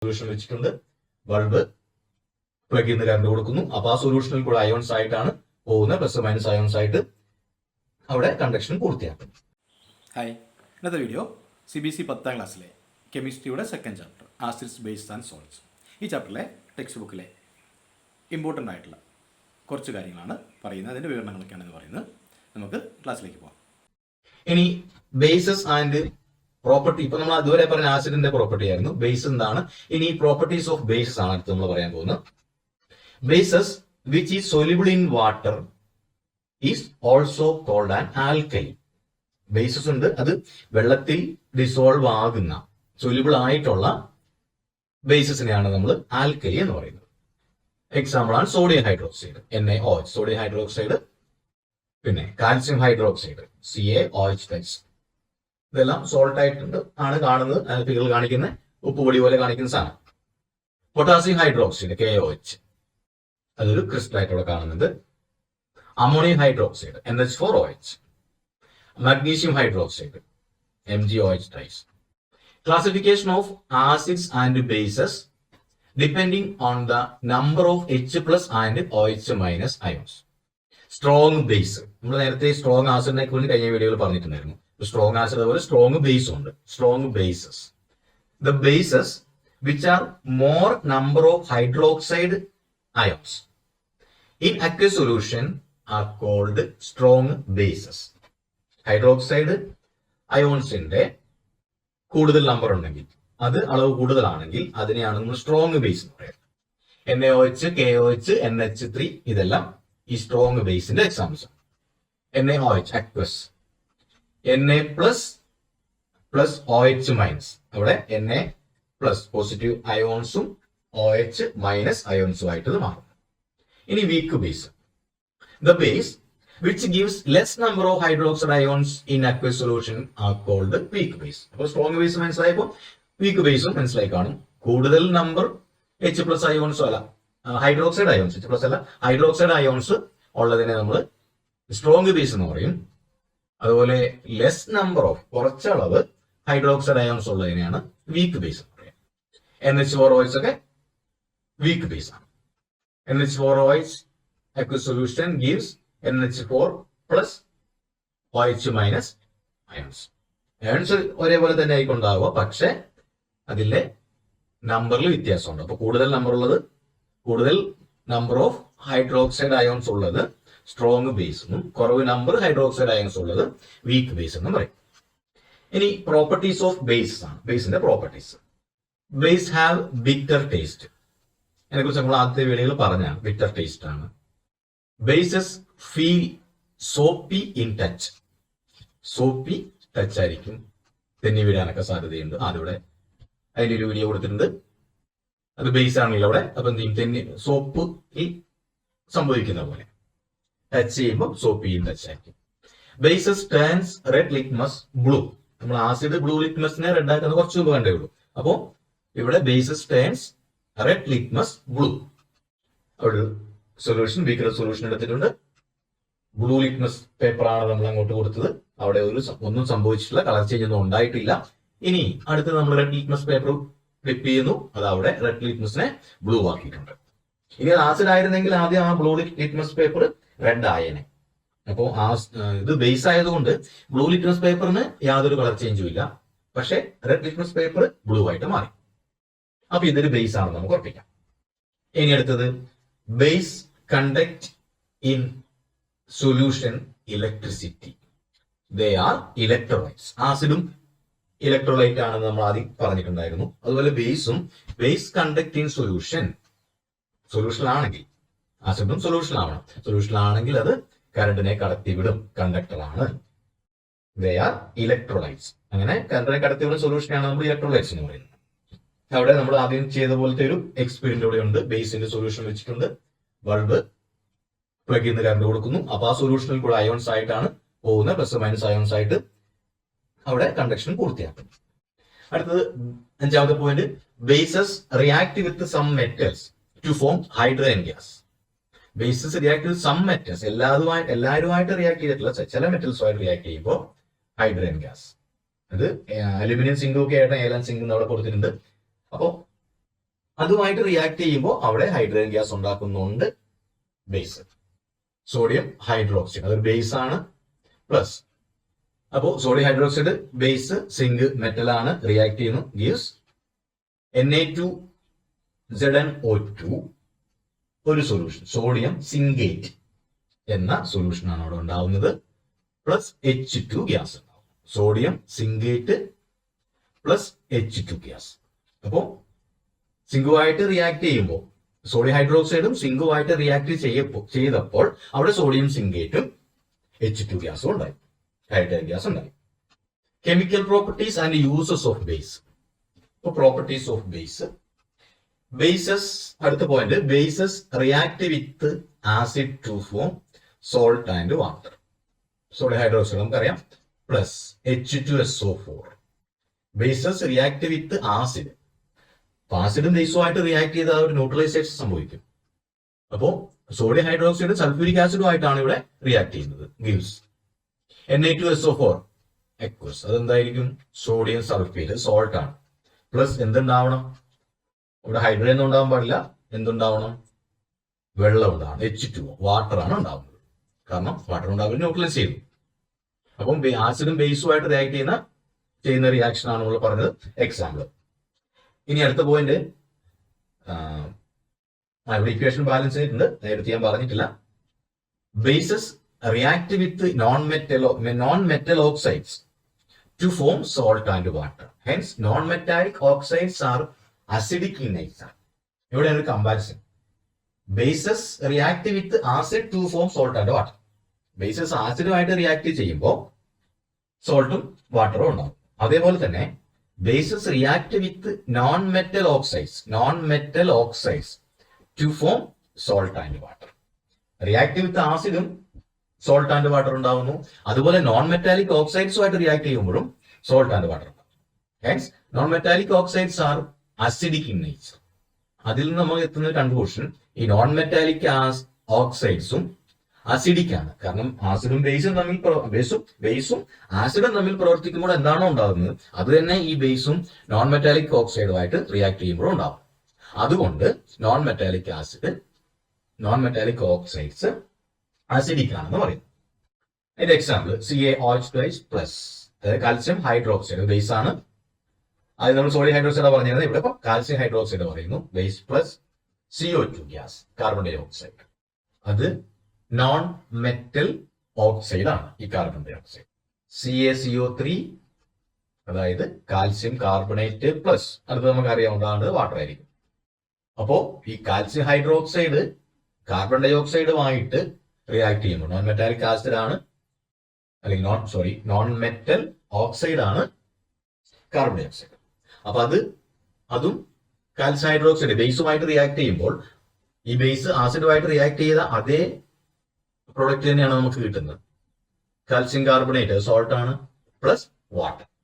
Solution വെച്ചിട്ടുണ്ട്. Bulb plug ചെയ്യുന്ന current കൊടുക്കുന്നു. അപ്പൊ ആ സൊല്യൂഷനിൽ കൂടെ അയോൺസ് ആയിട്ടാണ് പോകുന്നത്. പ്ലസ് മൈനസ് അയോൺസ് ആയിട്ട് അവിടെ കണ്ടക്ഷൻ പൂർത്തിയാക്കും. ഹായ്, ഇന്നത്തെ വീഡിയോ CBC 10ാം ക്ലാസ്സിലെ കെമിസ്ട്രിയുടെ second chapter acids, base and salts. ഈ ചാപ്റ്ററിലെ ടെക്സ്റ്റ് ബുക്കിലെ ഇമ്പോർട്ടൻ്റ് ആയിട്ടുള്ള കുറച്ച് കാര്യങ്ങളാണ് പറയുന്നത്. അതിൻ്റെ വിവരണങ്ങളൊക്കെയാണെന്ന് പറയുന്നത്. നമുക്ക് ക്ലാസ്സിലേക്ക് പോകാം. ഇനി ബേസസ് ആൻഡ് പ്രോപ്പർട്ടി. ഇപ്പൊ നമ്മൾ അതുവരെ പറഞ്ഞ ആസിഡിന്റെ പ്രോപ്പർട്ടി ആയിരുന്നു. ബേസ് എന്താണ്? ഇനി പ്രോപ്പർട്ടീസ് ഓഫ് ബേസസ് ആണ് അടുത്ത് നമ്മൾ പറയാൻ പോകുന്നത്. Bases which is soluble in water is also called an alkali. Bases ഉണ്ട്, അത് വെള്ളത്തിൽ ഡിസോൾവ് ആകുന്ന സൊല്യൂബിൾ ആയിട്ടുള്ള ബേസസിനെയാണ് നമ്മൾ ആൽക്കലി എന്ന് പറയുന്നത്. എക്സാമ്പിൾ ആണ് sodium hydroxide, NaOH, sodium hydroxide. പിന്നെ കാൽസ്യം ഹൈഡ്രോക്സൈഡ്, CaOH+. ഇതെല്ലാം സോൾട്ട് ആയിട്ടുണ്ട് ആണ് കാണുന്നത്, ഫിഗറിൽ കാണിക്കുന്ന ഉപ്പുപൊടി പോലെ കാണിക്കുന്ന സാധനം. പൊട്ടാസ്യം ഹൈഡ്രോക്സൈഡ്, KOH, അതൊരു ക്രിസ്റ്റൽ ആയിട്ടുള്ള കാണുന്നത്. Ammonium hydroxide, NH4OH. Magnesium hydroxide, MgOH. Classification of acids and bases depending on the number of H+ and OH- ions. Strong base, നമ്മൾ നേരത്തെ സ്ട്രോങ് ആസിഡിനെ കുറിച്ച് കഴിഞ്ഞ വീഡിയോയിൽ പറഞ്ഞിട്ടുണ്ടായിരുന്നു. സ്ട്രോങ് ആസിഡ് അതുപോലെ സ്ട്രോങ് ബേസ് ഉണ്ട്. Strong bases, the bases which are more number of hydroxide ions in aqueous solution are called strong bases. Hydroxide അയോൺസിന്റെ കൂടുതൽ നമ്പർ ഉണ്ടെങ്കിൽ, അത് അളവ് കൂടുതലാണെങ്കിൽ അതിനെയാണ് നമ്മൾ സ്ട്രോങ് ബേസ് എന്ന് പറയുന്നത്. NaOH, KOH, NH3 ഇതെല്ലാം ഈ സ്ട്രോങ് ബേസിന്റെ എക്സാമ്പിൾസ് ആണ്. NaOH aqueous, Na+ plus OH-, അവിടെ Na+ പോസിറ്റീവ് അയോൺസും OH- അയോൺസും ആയിട്ട് മാറും. ഇനി weak base, the base which gives less number of hydroxide ions in aqueous solution are called weak base. അപ്പോൾ strong base മനസ്സിലായപ്പോൾ weak ബേസും മനസ്സിലായി കാണും. കൂടുതൽ നമ്പർ H+ അയോൺസോ അല്ല, ഹൈഡ്രോക്സൈഡ് അയോൺസ്, H+ അല്ല, ഹൈഡ്രോക്സൈഡ് അയോൺസ് ഉള്ളതിനെ നമ്മൾ സ്ട്രോങ് ബേസ് എന്ന് പറയും. അതുപോലെ ലെസ് നമ്പർ ഓഫ്, കുറച്ചളവ് ഹൈഡ്രോക്സൈഡ് അയോൺസ് ഉള്ളതിനെയാണ് വീക്ക് ബേസ് എന്ന് പറയുന്നത്. NH4OH ഒക്കെ വീക്ക് ബേസ് ആണ്. NH4OH aqueous solution gives NH4 plus OH- ions. Ions ഒരേപോലെ തന്നെ ആയിക്കൊണ്ടാവുക, പക്ഷെ അതിലെ നമ്പറിൽ വ്യത്യാസമുണ്ട്. അപ്പൊ കൂടുതൽ നമ്പർ ഉള്ളത്, കൂടുതൽ നമ്പർ ഓഫ് ഹൈഡ്രോക്സൈഡ് അയോൺസ് ഉള്ളത് സ്ട്രോങ് ബേസ് എന്നും, കുറവ് നമ്പർ ഹൈഡ്രോക്സൈഡ് അയോൺസ് ഉള്ളത് വീക്ക് ബേസ് എന്നും പറയും. ഇനി പ്രോപ്പർട്ടീസ് ഓഫ് ബേസ് ആണ്, ബേസിന്റെ properties. Base have bitter taste. അതിനെ കുറിച്ച് നമ്മൾ ആദ്യത്തെ വീഡിയോയിൽ പറഞ്ഞാണ്, ബിറ്റർ ടേസ്റ്റ് ആണ്. Bases feel soapy in touch. Soapy touch ആയിരിക്കും, തെന്നി വീഴാനൊക്കെ സാധ്യതയുണ്ട്. അതിവിടെ അതിന്റെ ഒരു വീഡിയോ കൊടുത്തിട്ടുണ്ട്. അത് ബേസ് ആണെങ്കിൽ അവിടെ അപ്പൊ എന്ത് ചെയ്യും, തെന്നി സോപ്പ് സംഭവിക്കുന്ന പോലെ ടച്ച് ചെയ്യുമ്പോൾ സോപ്പി ഇൻ ടച്ച് ആയിരിക്കും. Bases turns red litmus blue. നമ്മൾ ആസിഡ് ബ്ലൂ ലിറ്റ്മസിനെ റെഡ് ആക്കുന്നത് കുറച്ച് മുമ്പ് കണ്ടേ ഉള്ളൂ. അപ്പോ ഇവിടെ bases turns red litmus blue. അവിടെ സൊല്യൂഷൻ, ബീക്കർ സൊല്യൂഷൻ എടുത്തിട്ടുണ്ട്. ബ്ലൂ ലിറ്റ്മസ് പേപ്പറാണ് നമ്മൾ അങ്ങോട്ട് കൊടുത്തത്. അവിടെ ഒന്നും സംഭവിച്ചിട്ടില്ല, കളർ ചേഞ്ച് ഒന്നും ഉണ്ടായിട്ടില്ല. ഇനി അടുത്ത് നമ്മൾ റെഡ് ലിറ്റ്മസ് പേപ്പർ ഫ്ലിപ്പ് ചെയ്യുന്നു, അത് അവിടെ റെഡ് ലിറ്റ്മസിനെ ബ്ലൂ ആക്കിയിട്ടുണ്ട്. ഇനി ആസിഡ് ആയിരുന്നെങ്കിൽ ആദ്യം ആ ബ്ലൂ ലിറ്റ്മസ് പേപ്പർ റെഡ് ആയേനെ. അപ്പോൾ ഇത് ബേസ് ആയതുകൊണ്ട് ബ്ലൂ ലിറ്റ്മസ് പേപ്പറിന് യാതൊരു കളർ ചേഞ്ചും ഇല്ല, പക്ഷെ റെഡ് ലിറ്റ്മസ് പേപ്പർ ബ്ലൂ ആയിട്ട് മാറി. അപ്പൊ ഇതൊരു ബേസ് ആണെന്ന് നമുക്ക് ഉറപ്പിക്കാം. ഇനി അടുത്തത് base conduct in solution electricity. They are electrolytes. ആസിഡും ഇലക്ട്രോലൈറ്റ് ആണെന്ന് നമ്മൾ ആദ്യം പറഞ്ഞിട്ടുണ്ടായിരുന്നു. അതുപോലെ ബേസ് കണ്ടക്ട് ഇൻ സൊല്യൂഷൻ. സൊല്യൂഷനിലാണെങ്കിൽ ആസിഡും സൊല്യൂഷനിലാവണം. സൊല്യൂഷനിലാണെങ്കിൽ അത് കറണ്ടിനെ കടത്തിവിടും, കണ്ടക്ടറാണ്. They are electrolytes. അങ്ങനെ കറണ്ടിനെ കടത്തിവിടും സൊല്യൂഷനാണ് നമ്മൾ ഇലക്ട്രോലൈറ്റ്സ് എന്ന് പറയുന്നത്. അവിടെ നമ്മൾ ആദ്യം ചെയ്ത പോലത്തെ ഒരു എക്സ്പെരിമെന്റ് ഇവിടെ ഉണ്ട്. ബേസിന്റെ സൊല്യൂഷൻ വെച്ചിട്ടുണ്ട്. ബൾബ് പ്ലഗ് ചെയ്യുന്ന കറണ്ട് കൊടുക്കുന്നു. അപ്പൊ ആ സൊല്യൂഷനിൽ കൂടെ അയോൺസ് ആയിട്ടാണ് പോകുന്നത്, പ്ലസ് മൈനസ് അയോൺസ് ആയിട്ട് അവിടെ കണ്ടക്ഷൻ പൂർത്തിയാക്കും. അടുത്തത് 5ാമത്തെ point, bases react with some metals to form hydrogen gas. Bases react with some metals, എല്ലാവരുമായിട്ട് റിയാക്ട് ചെയ്തിട്ടില്ല, ചില മെറ്റൽസുമായിട്ട് റിയാക്ട് ചെയ്യുമ്പോൾ ഹൈഡ്രജൻ ഗ്യാസ്. അത് അലുമിനിയം സിങ്കും ഒക്കെ ആയിട്ട് ഏലൻ സിങ്ക് അവിടെ കൊടുത്തിട്ടുണ്ട്. അപ്പോൾ അതുമായിട്ട് റിയാക്ട് ചെയ്യുമ്പോൾ അവിടെ ഹൈഡ്രജൻ ഗ്യാസ് ഉണ്ടാക്കുന്നുണ്ട് ബേസ്. സോഡിയം ഹൈഡ്രോക്സൈഡ് അതൊരു ബേസ് ആണ്. പ്ലസ് അപ്പോൾ sodium hydroxide base, zinc metal ആണ്, റിയാക്ട് ചെയ്യുന്നു, ഗീവ്സ് Na2ZnO2 ഒരു സൊല്യൂഷൻ, സോഡിയം സിങ്കേറ്റ് എന്ന സൊല്യൂഷൻ ആണ് അവിടെ ഉണ്ടാവുന്നത്. പ്ലസ് H2 ഗ്യാസ് ഉണ്ടാവും. Sodium zincate plus H2 gas. അപ്പോൾ സിങ്കുമായിട്ട് റിയാക്ട് ചെയ്യുമ്പോൾ സോഡിയം ഹൈഡ്രോക്സൈഡും സിങ്കുമായിട്ട് റിയാക്ട് ചെയ്തപ്പോൾ അവിടെ സോഡിയം സിങ്കേറ്റും H2 ഗ്യാസും ഉണ്ടായി, ഹൈഡ്രജൻ ഗ്യാസ് ഉണ്ടായി. Chemical properties and uses of base. ഇപ്പോൾ പ്രോപ്പർട്ടീസ് ഓഫ് ബേസ്, ബേസസ്, അടുത്ത point, bases react with acid to form salt and water. Sodium hydroxide നമുക്കറിയാം, plus H2SO4. Bases react with acid. ആസിഡും ബേസുമായിട്ട് react ചെയ്താൽ ഒരു neutralisation സംഭവിക്കും. അപ്പോൾ സോഡിയം ഹൈഡ്രോക്സൈഡ് സൾഫ്യൂരിക് ആസിഡുമായിട്ടാണ് ഇവിടെ റിയാക്ട് ചെയ്യുന്നത്, ഗിവ്സ് Na2SO4 എക്വസ്. അതെന്തായിരിക്കും? സോഡിയം സൾഫേറ്റ്, സോൾട്ട് ആണ്. പ്ലസ് എന്തുണ്ടാവണം? ഇവിടെ ഹൈഡ്രജൻ ഒന്നും ഉണ്ടാവാൻ പാടില്ല, എന്തുണ്ടാവണം? വെള്ളം ഉണ്ടാവണം, H2O, വാട്ടർ ആണ് ഉണ്ടാവുന്നത്. കാരണം വാട്ടർ ഉണ്ടാവുന്നത് ന്യൂട്രലൈസ് ചെയ്യുന്നു. അപ്പം ആസിഡും ബേസുമായിട്ട് റിയാക്ട് ചെയ്യുന്ന റിയാക്ഷൻ ആണ് നമ്മൾ പറഞ്ഞത്, എക്സാമ്പിൾ. ഇനി അടുത്ത പോയിന്റ്, ഇവിടെ ഇക്വേഷൻ ബാലൻസ് ചെയ്തിട്ടുണ്ട്, നേരത്തെ ഞാൻ പറഞ്ഞിട്ടില്ല. Bases react with non metal oxides to form salt and water. Hence non metallic oxides are acidic in nature. ഇവിടെ ഒരു comparison. Bases react with acid to form salt and water. Bases ആസിഡുമായിട്ട് react ചെയ്യുമ്പോൾ സോൾട്ടും വാട്ടറും ഉണ്ടാവും. അതേപോലെ തന്നെ bases react with non metal oxides to form salt and water. React with ആസിഡും സോൾട്ട് ആൻഡ് വാട്ടർ ഉണ്ടാവുന്നു. അതുപോലെ നോൺ മെറ്റാലിക് ഓക്സൈഡ്സുമായിട്ട് റിയാക്ട് ചെയ്യുമ്പോഴും സോൾട്ട് ആൻഡ് വാട്ടർ ഉണ്ടാവും. Hence non metallic oxides are acidic in nature. അതിൽ നിന്ന് നമ്മൾ എത്തുന്ന കൺക്ലൂഷൻ, ഈ നോൺ മെറ്റാലിക് ഓക്സൈഡ്സും അസിഡിക് ആണ്. കാരണം ആസിഡും ബേസും ആസിഡും തമ്മിൽ പ്രവർത്തിക്കുമ്പോൾ എന്താണോ ഉണ്ടാകുന്നത് അത് തന്നെ ഈ ബേസും നോൺ മെറ്റാലിക് ഓക്സൈഡുമായിട്ട് റിയാക്ട് ചെയ്യുമ്പോഴും ഉണ്ടാവും. അതുകൊണ്ട് നോൺ മെറ്റാലിക് ഓക്സൈഡ്സ് അസിഡിക് ആണെന്ന് പറയുന്നു. അതിന്റെ എക്സാമ്പിൾ CaOH2+, അതായത് കാൽസ്യം ഹൈഡ്രോക്സൈഡ് ബേസ് ആണ്. അത് നമ്മൾ സോഡിയം ഹൈഡ്രോക്സൈഡ് പറഞ്ഞിരുന്നത്, ഇവിടെ ഇപ്പം കാൽസ്യം ഹൈഡ്രോക്സൈഡ് പറയുന്നു, base plus CO2 gas, carbon dioxide. അത് നോൺ മെറ്റൽ ഓക്സൈഡ് ആണ് ഈ കാർബൺ ഡൈ ഓക്സൈഡ്. CaCO3, അതായത് കാൽസ്യം കാർബണേറ്റ് പ്ലസ്, അടുത്ത് നമുക്ക് അറിയാവുന്നതാണ് വാട്ടർ ആയിരിക്കും. അപ്പോ ഈ കാൽസ്യം ഹൈഡ്രോക്സൈഡ് കാർബൺ ഡൈ ഓക്സൈഡുമായിട്ട് റിയാക്ട് ചെയ്യുമ്പോൾ നോൺ മെറ്റാലിക് ആസിഡ് ആണ്, അല്ലെങ്കിൽ നോൺ മെറ്റൽ ഓക്സൈഡ് ആണ് കാർബൺ ഡൈ ഓക്സൈഡ്. അപ്പൊ അതും കാൽസ്യം ഹൈഡ്രോക്സൈഡ് ബേസുമായിട്ട് റിയാക്ട് ചെയ്യുമ്പോൾ ഈ ബേസ് ആസിഡുമായിട്ട് റിയാക്ട് ചെയ്ത അതേ പ്രൊഡക്റ്റ് തന്നെയാണ് നമുക്ക് കിട്ടുന്നത്. കാൽസ്യം കാർബണേറ്റ് സോൾട്ട് ആണ്, പ്ലസ് വാട്ടർ.